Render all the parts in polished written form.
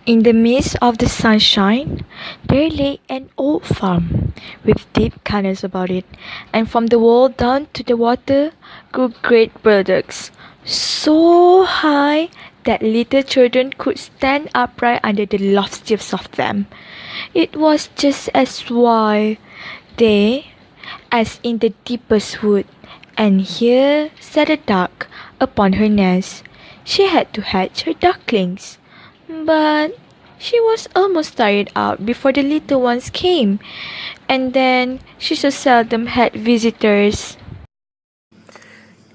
In the midst of the sunshine, there lay an old farm with deep canals about it, and from the wall down to the water grew great burdocks, so high that little children could stand upright under the loftiest of them. It was just as wide there as in the deepest wood, and here sat a duck upon her nest. She had to hatch her ducklings. But she was almost tired out before the little ones came, and then she so seldom had visitors.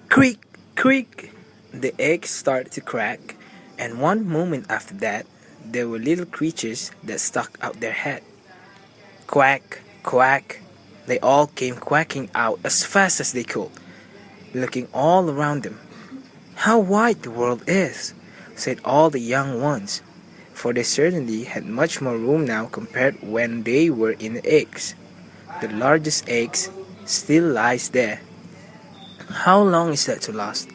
Creak, creak! The eggs started to crack, and one moment after that, there were little creatures that stuck out their head. Quack, quack! They all came quacking out as fast as they could, looking all around them. How wide the world is, said all the young ones, for they certainly had much more room now compared when they were in the eggs. The largest eggs still lies there. How long is that to last?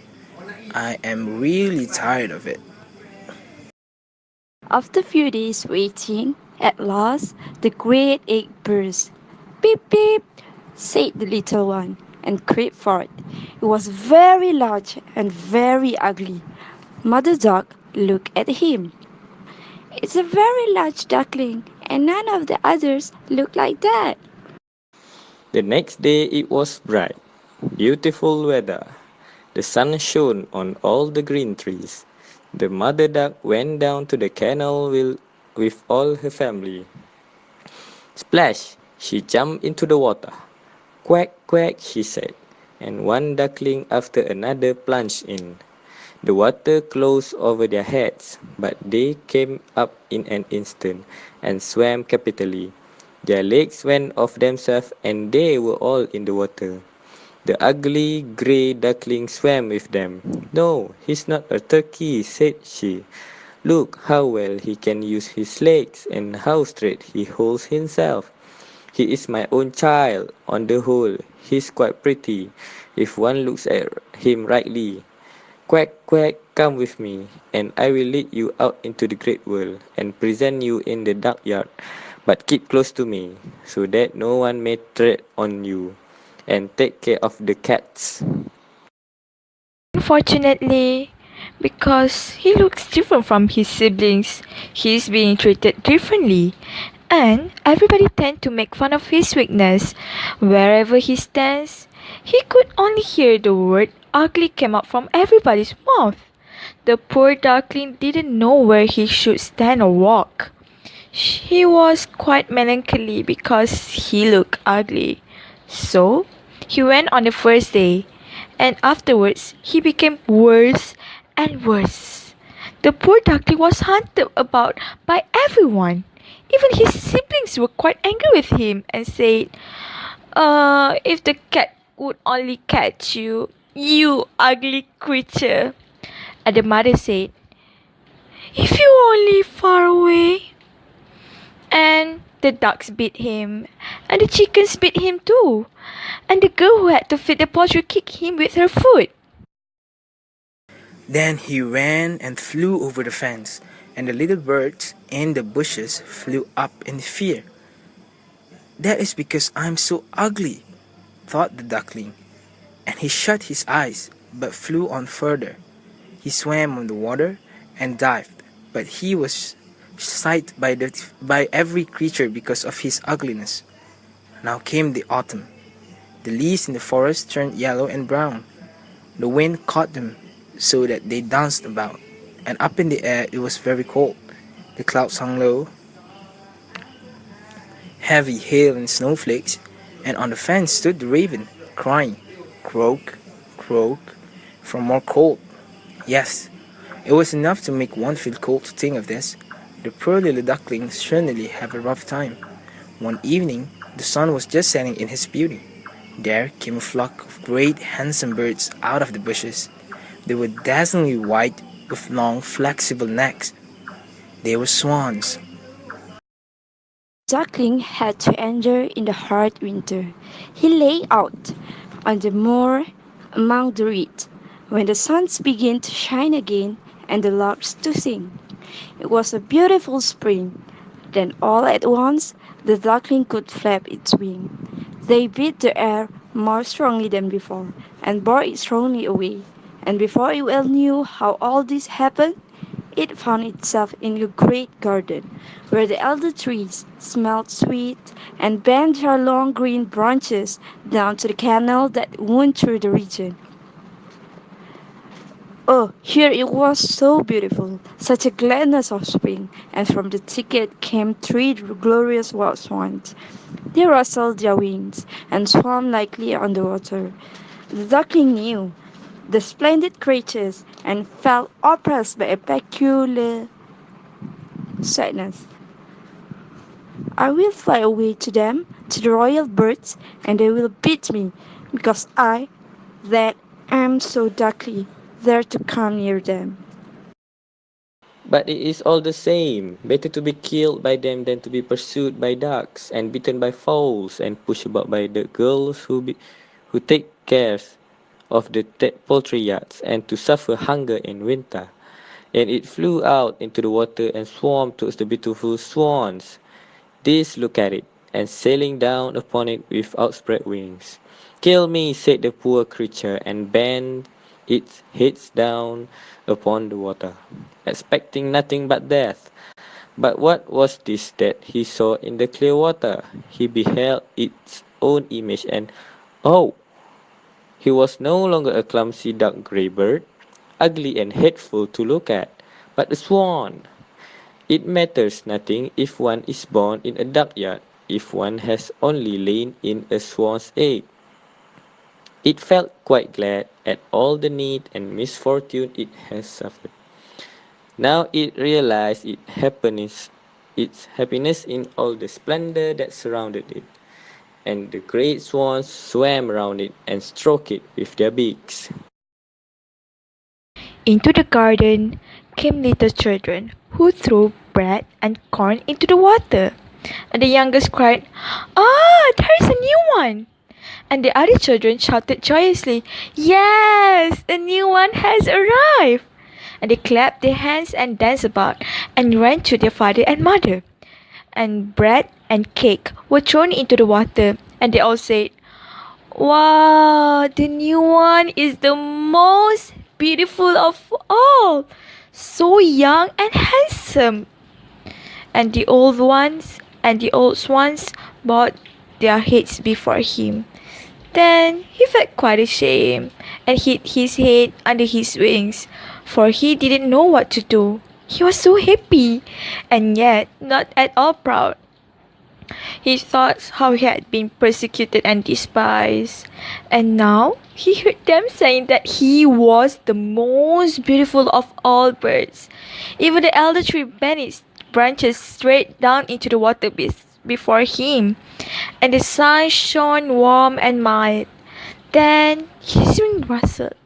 I am really tired of it. After a few days waiting, at last the great egg burst. Beep beep, said the little one, and crept forth. It was very large and very ugly. Mother Duck looked at him. It's a very large duckling, and none of the others look like that. The next day it was bright, beautiful weather. The sun shone on all the green trees. The mother duck went down to the canal with all her family. Splash! She jumped into the water. Quack, quack, she said, and one duckling after another plunged in. The water closed over their heads, but they came up in an instant and swam capitally. Their legs went off themselves and they were all in the water. The ugly grey duckling swam with them. No, he's not a turkey, said she. Look how well he can use his legs and how straight he holds himself. He is my own child. On the whole, he's quite pretty, if one looks at him rightly. Quack, quack, come with me, and I will lead you out into the great world and present you in the duck yard. But keep close to me, so that no one may tread on you, and take care of the cats. Unfortunately, because he looks different from his siblings, he's being treated differently, and everybody tend to make fun of his weakness. Wherever he stands, he could only hear the word ugly came out from everybody's mouth. The poor duckling didn't know where he should stand or walk. He was quite melancholy because he looked ugly. So, he went on the first day, and afterwards he became worse and worse. The poor duckling was hunted about by everyone. Even his siblings were quite angry with him and said, if the cat would only catch you, you ugly creature. And the mother said, if you only far away. And the ducks beat him, and the chickens beat him too. And the girl who had to feed the poultry kicked him with her foot. Then he ran and flew over the fence, and the little birds in the bushes flew up in fear. That is because I'm so ugly, thought the duckling, and he shut his eyes but flew on further. He swam on the water and dived, but he was sighted by every creature because of his ugliness. Now came the autumn. The leaves in the forest turned yellow and brown. The wind caught them so that they danced about, and up in the air it was very cold. The clouds hung low, heavy hail and snowflakes, and on the fence stood the raven, crying, croak, croak, for more cold. Yes, it was enough to make one feel cold to think of this. The poor little ducklings certainly have a rough time. One evening, the sun was just setting in his beauty. There came a flock of great handsome birds out of the bushes. They were dazzlingly white with long flexible necks. They were swans. Duckling had to endure in the hard winter. He lay out on the moor among the reeds when the suns began to shine again and the larks to sing. It was a beautiful spring. Then all at once the duckling could flap its wings. They beat the air more strongly than before, and bore it strongly away. And before it well knew how all this happened, it found itself in a great garden, where the elder trees smelled sweet and bent their long green branches down to the canal that wound through the region. Oh, here it was so beautiful, such a gladness of spring, and from the thicket came three glorious wild swans. They rustled their wings and swam lightly on the water. The duckling knew the splendid creatures and felt oppressed by a peculiar sadness. I will fly away to them, to the royal birds, and they will beat me, because I, that am so duckly, dare to come near them. But it is all the same. Better to be killed by them than to be pursued by ducks and beaten by fowls and pushed about by the girls who take care of the poultry yards and to suffer hunger in winter. And it flew out into the water and swam towards the beautiful swans. These looked at it, and sailing down upon it with outspread wings. Kill me, said the poor creature, and bent its heads down upon the water, expecting nothing but death. But what was this that he saw in the clear water? He beheld its own image, and oh, he was no longer a clumsy dark grey bird, ugly and hateful to look at, but a swan. It matters nothing if one is born in a duckyard, if one has only lain in a swan's egg. It felt quite glad at all the need and misfortune it has suffered. Now it realized its happiness in all the splendor that surrounded it, and the great swans swam around it and stroked it with their beaks. Into the garden came little children, who threw bread and corn into the water. And the youngest cried, "Ah, there is a new one!" And the other children shouted joyously, "Yes, a new one has arrived!" And they clapped their hands and danced about and ran to their father and mother. And bread and cake were thrown into the water, and they all said, "Wow, the new one is the most beautiful of all, so young and handsome." And the old swans bowed their heads before him. Then he felt quite ashamed and hid his head under his wings, for he didn't know what to do. He was so happy, and yet not at all proud. He thought how he had been persecuted and despised, and now he heard them saying that he was the most beautiful of all birds. Even the elder tree bent its branches straight down into the water before him, and the sun shone warm and mild. Then his wing rustled.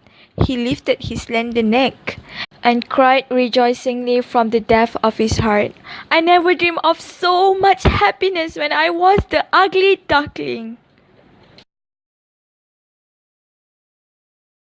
He lifted his slender neck and cried rejoicingly from the depth of his heart, "I never dreamed of so much happiness when I was the ugly duckling."